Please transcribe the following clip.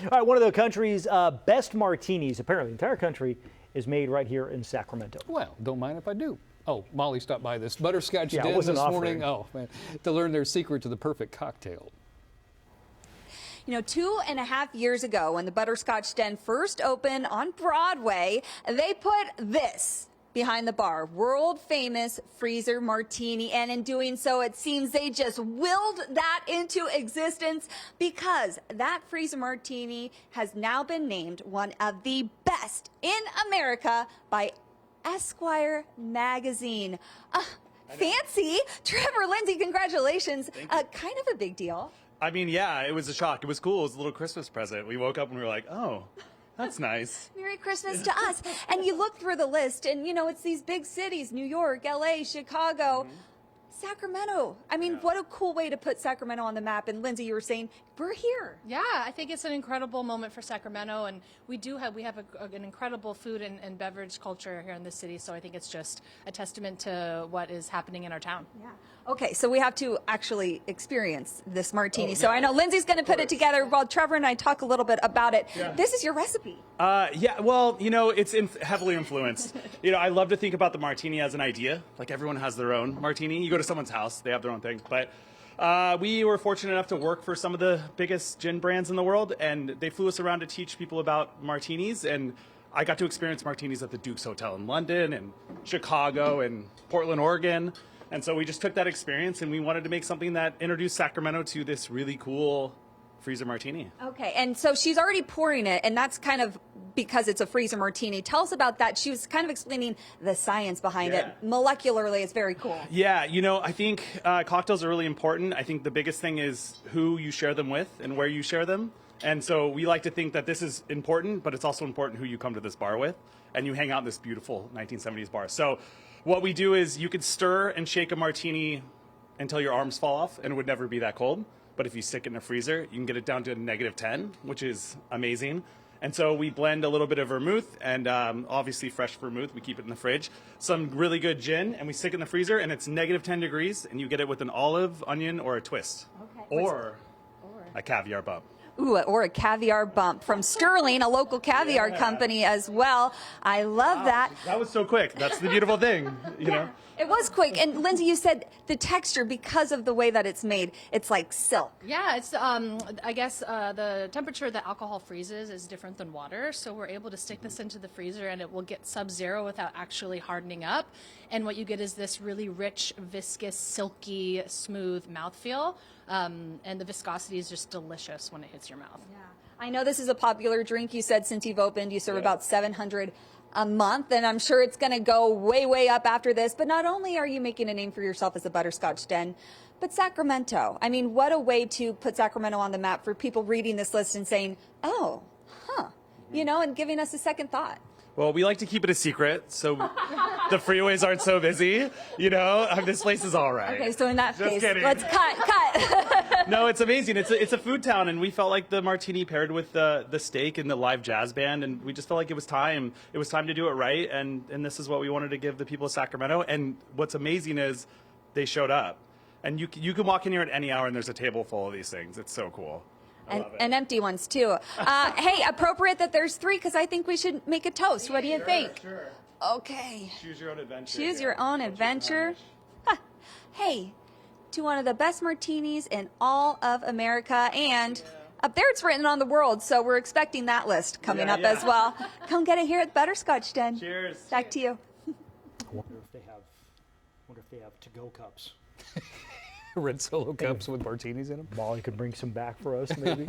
All right, one of the country's best martinis, apparently the entire country, is made right here in Sacramento. Well, don't mind if I do. Oh, Molly stopped by this Butterscotch Den wasn't this offering. morning. Oh, man, to learn their secret to the perfect cocktail. You know, 2.5 years ago, when the Butterscotch Den first opened on Broadway, they put this behind the bar, world famous freezer martini. And in doing so, it seems they just willed that into existence, because that freezer martini has now been named one of the best in America by Esquire Magazine. Fancy. Trevor, Lindsay, congratulations. Kind of a big deal. I mean, yeah, it was a shock. It was cool. It was a little Christmas present. We woke up and we were like, oh, that's nice. Merry Christmas to us. And you look through the list and, you know, it's these big cities, New York, LA, Chicago, Sacramento. I mean, what a cool way to put Sacramento on the map. And Lindsay, you were saying, we're here. Yeah, I think it's an incredible moment for Sacramento, and we have an incredible food and beverage culture here in this city. So I think it's just a testament to what is happening in our town. Yeah. Okay, so we have to actually experience this martini. So I know Lindsay's going to put it together while Trevor and I talk a little bit about it. Yeah. This is your recipe. Yeah, well, you know, it's heavily influenced. You know, I love to think about the martini as an idea. Like, everyone has their own martini. You go to someone's house, they have their own thing. But we were fortunate enough to work for some of the biggest gin brands in the world, and they flew us around to teach people about martinis. And I got to experience martinis at the Duke's Hotel in London and Chicago and Portland, Oregon. And so we just took that experience and we wanted to make something that introduced Sacramento to this really cool freezer martini. Okay, and so she's already pouring it, and that's kind of because it's a freezer martini. Tell us about that. She was kind of explaining the science behind it. Molecularly, it's very cool. Yeah, you know, I think cocktails are really important. I think the biggest thing is who you share them with and where you share them. And so we like to think that this is important, but it's also important who you come to this bar with, and you hang out in this beautiful 1970s bar. So what we do is you could stir and shake a martini until your arms fall off, and it would never be that cold. But if you stick it in a freezer, you can get it down to -10, which is amazing. And so we blend a little bit of vermouth and obviously fresh vermouth. We keep it in the fridge. Some really good gin, and we stick it in the freezer, and it's -10 degrees, and you get it with an olive, onion, or a twist. Okay. Or a caviar bump. Ooh, or a caviar bump from Sterling, a local caviar company as well. I love that. That was so quick. That's the beautiful thing, you know? It was quick. And Lindsay, you said the texture, because of the way that it's made, it's like silk. Yeah, it's I guess the temperature that alcohol freezes is different than water, so we're able to stick this into the freezer and it will get sub-zero without actually hardening up. And what you get is this really rich, viscous, silky, smooth mouthfeel, and the viscosity is just delicious when it hits your mouth. Yeah. I know this is a popular drink. You said since you've opened, you serve about 700 a month, and I'm sure it's going to go way, way up after this. But not only are you making a name for yourself as a Butterscotch Den, but Sacramento. I mean, what a way to put Sacramento on the map for people reading this list and saying, oh, you know, and giving us a second thought. Well, we like to keep it a secret, so the freeways aren't so busy. You know, this place is all right. Okay, so in that case, kidding. let's cut. No, it's amazing. It's a food town, and we felt like the martini paired with the steak and the live jazz band, and we just felt like it was time. It was time to do it right, and this is what we wanted to give the people of Sacramento. And what's amazing is they showed up, and you can walk in here at any hour, and there's a table full of these things. It's so cool. And empty ones, too. Hey, appropriate that there's 3, because I think we should make a toast. What do you think? Sure. Okay. Choose your own adventure. Choose your own adventure. Hey, to one of the best martinis in all of America. And up there it's written on the world, so we're expecting that list coming up as well. Come get it here at Butterscotch Den. Cheers. Back to you. I wonder if they have to-go cups. Red Solo cups with martinis in them. Molly could bring some back for us, maybe.